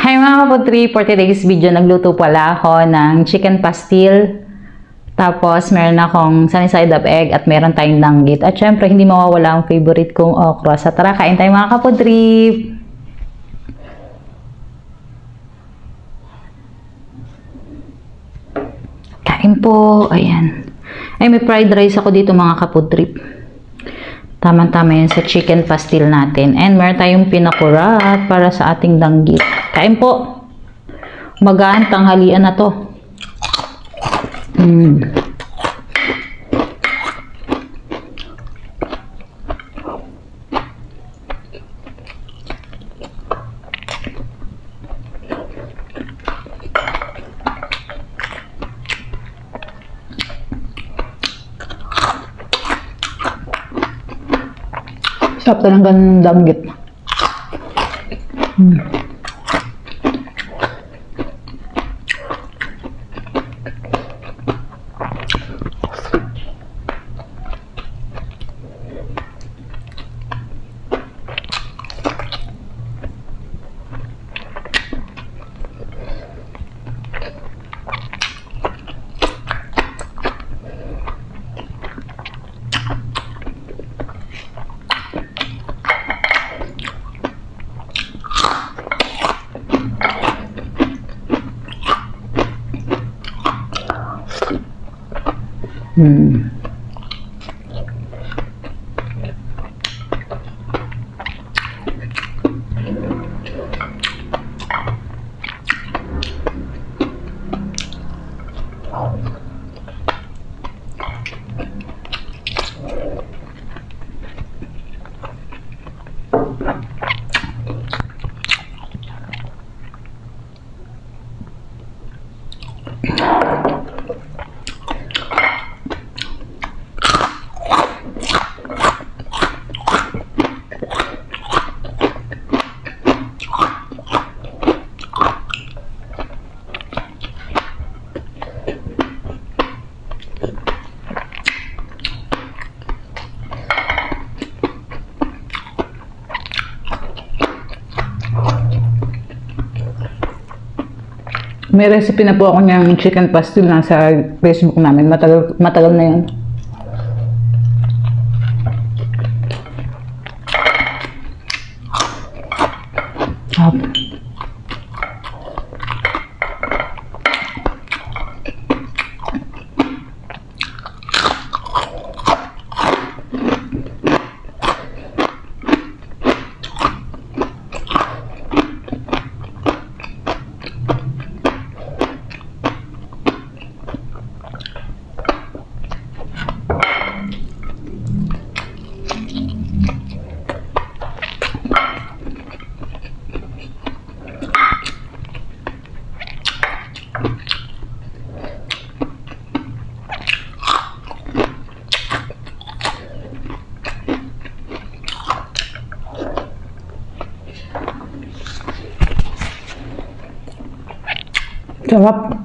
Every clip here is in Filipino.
Hi mga kaputri, for today's video, nagluto pala ako ng chicken pastil. Tapos, meron akong sunny side up egg at meron tayong danggit. At syempre, hindi mawawala ang favorite kong okra. Sa tara, kain tayo mga kaputri! Kain po, ayan. Ay, may fried rice ako dito mga kaputri. Tama-tama yan sa chicken pastil natin. And meron tayong pinakurat para sa ating danggit. Kain po. Magaan, tanghalian na to. Sarap talaga ng danggit. May recipe na po ako ng chicken pastil na sa Facebook namin. Matagal na yun. Sarap.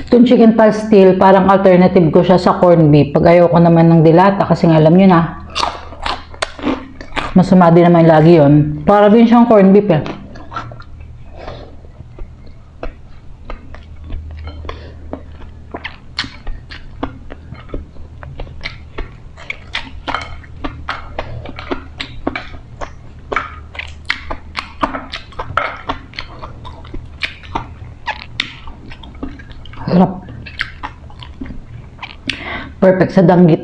Itong chicken pastil, parang alternative ko siya sa corned beef. Pag ayaw ko naman ng dilata, kasi nga alam nyo na, masama din naman lagi yun. Para din siyang corned beef eh. Sarap. Perfect sa danggit.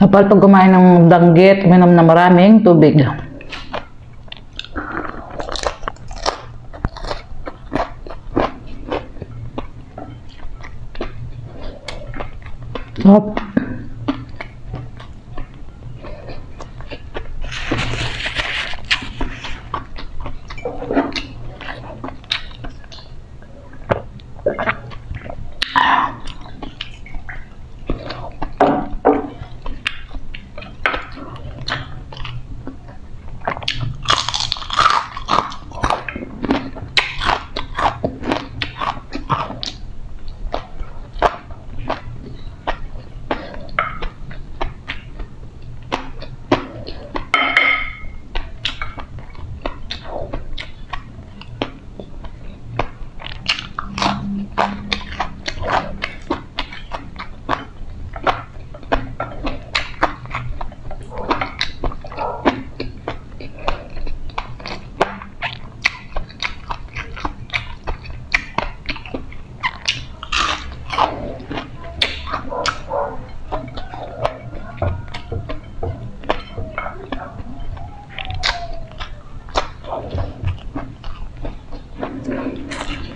Kapag kumain ng danggit, uminom na maraming tubig. Sarap.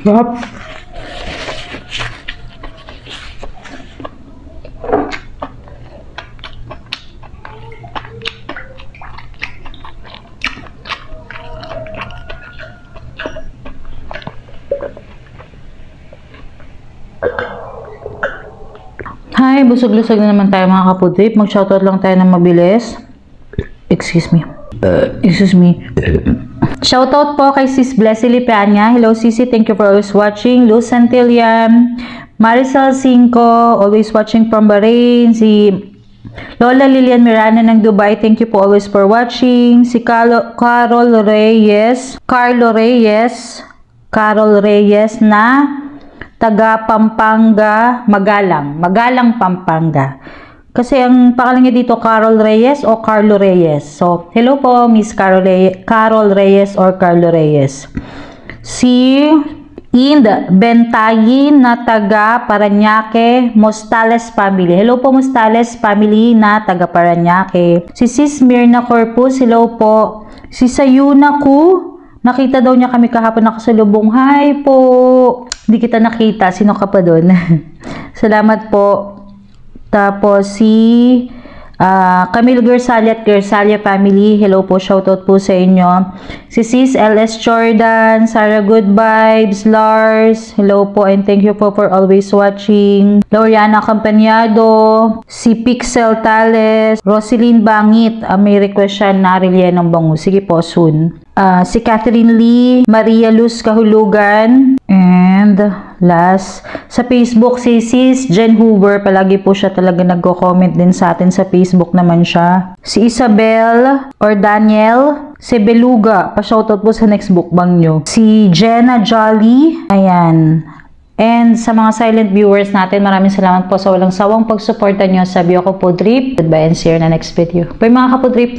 Sarap. Hi, busog-lusog na naman tayo mga kapudrip. Mag-shoutout lang tayo ng mabilis. Excuse me. Shoutout po kay Sis Blessy Lipiana. Hello Sisi, thank you for always watching. Luz Santillan, Maricel Cinco, always watching from Bahrain. Si Lola Lilian Mirana ng Dubai, thank you po always for watching. Si Carol Reyes na taga Pampanga, Magalang, Pampanga. Kasi ang pangalan niya dito, Carol Reyes o Carlo Reyes. So, hello po, Miss Carol Reyes or Carlo Reyes. Si Ind Bentayin na taga Parañaque, Mostales family. Hello po, Mostales family na taga Parañaque. Si Sis Mirna Corpus, hello po. Si Sayuna Ku, nakita daw niya kami kahapon nakasalubong. Hi po. Hindi kita nakita. Sino ka pa doon? Salamat po. Tapos si Camille Gersalia at Gersalia family. Hello po. Shoutout po sa inyo. Si Sis LS Jordan, Sarah Good Vibes, Lars. Hello po and thank you po for always watching. Loriana Campañado. Si Pixel Tales. Roseline Bangit. May request siya na Rilya ng Bango. Sige po, soon. si Catherine Lee, Maria Luz Kahulugan, and last, sa Facebook, si Sis Jen Hoover, palagi po siya talaga nagko-comment din sa atin sa Facebook naman siya. Si Isabel or Daniel, si Beluga, pa-shoutout po sa next bookbang nyo. Si Jenna Jolly, ayan. And sa mga silent viewers natin, maraming salamat po sa walang sawang pagsuporta nyo sa Biyoko Food Trip. Goodbye and see you in the next video. Bye mga Kapod Trip!